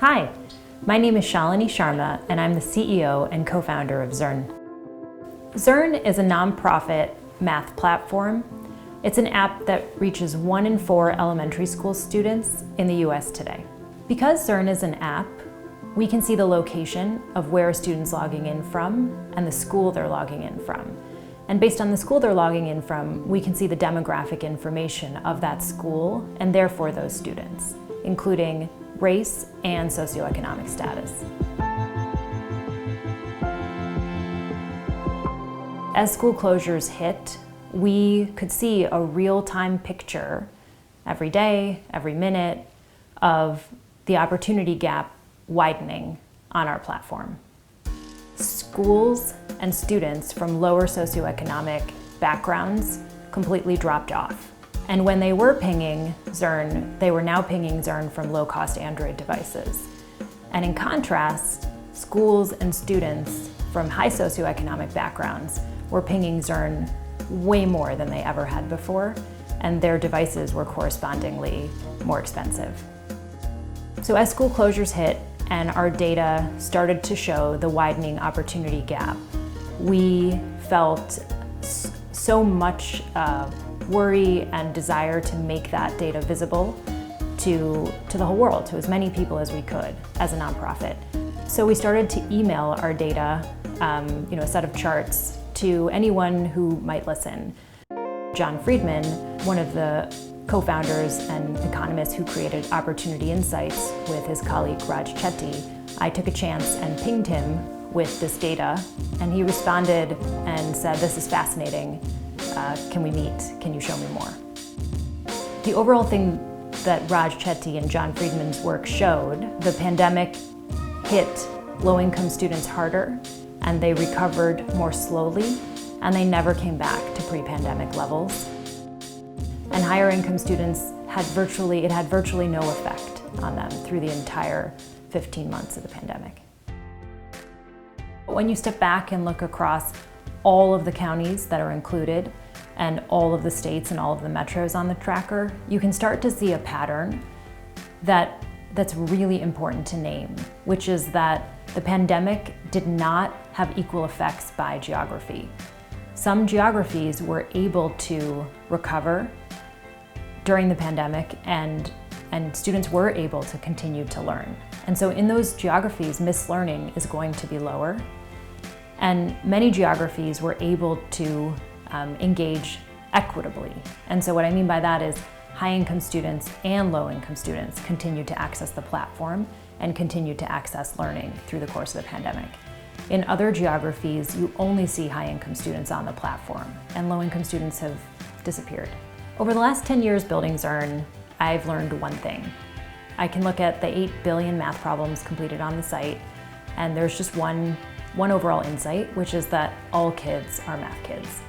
Hi, my name is Shalini Sharma, and I'm the CEO and co-founder of Zearn. Zearn is a nonprofit math platform. It's an app that reaches 1 in 4 elementary school students in the US today. Because Zearn is an app, we can see the location of where a student's logging in from and the school they're logging in from. And based on the school they're logging in from, we can see the demographic information of that school and therefore those students, including race and socioeconomic status. As school closures hit, we could see a real-time picture every day, every minute, of the opportunity gap widening on our platform. Schools and students from lower socioeconomic backgrounds completely dropped off. And when they were pinging Zearn, they were now pinging Zearn from low-cost Android devices. And in contrast, schools and students from high socioeconomic backgrounds were pinging Zearn way more than they ever had before, and their devices were correspondingly more expensive. So as school closures hit and our data started to show the widening opportunity gap, we felt so much worry and desire to make that data visible to the whole world, to as many people as we could as a nonprofit. So we started to email our data, a set of charts, to anyone who might listen. John Friedman, one of the co-founders and economists who created Opportunity Insights with his colleague Raj Chetty, I took a chance and pinged him with this data, and he responded and said, "This is fascinating. Can we meet? Can you show me more?" The overall thing that Raj Chetty and John Friedman's work showed, the pandemic hit low-income students harder, and they recovered more slowly, and they never came back to pre-pandemic levels. And higher income students had virtually no effect on them through the entire 15 months of the pandemic. When you step back and look across all of the counties that are included and all of the states and all of the metros on the tracker, you can start to see a pattern that's really important to name, which is that the pandemic did not have equal effects by geography. Some geographies were able to recover during the pandemic, and students were able to continue to learn. And so in those geographies, missed learning is going to be lower. And many geographies were able to engage equitably. And so what I mean by that is high-income students and low-income students continue to access the platform and continue to access learning through the course of the pandemic. In other geographies, you only see high-income students on the platform, and low-income students have disappeared. Over the last 10 years building Zearn, I've learned one thing. I can look at the 8 billion math problems completed on the site, and there's just one overall insight, which is that all kids are math kids.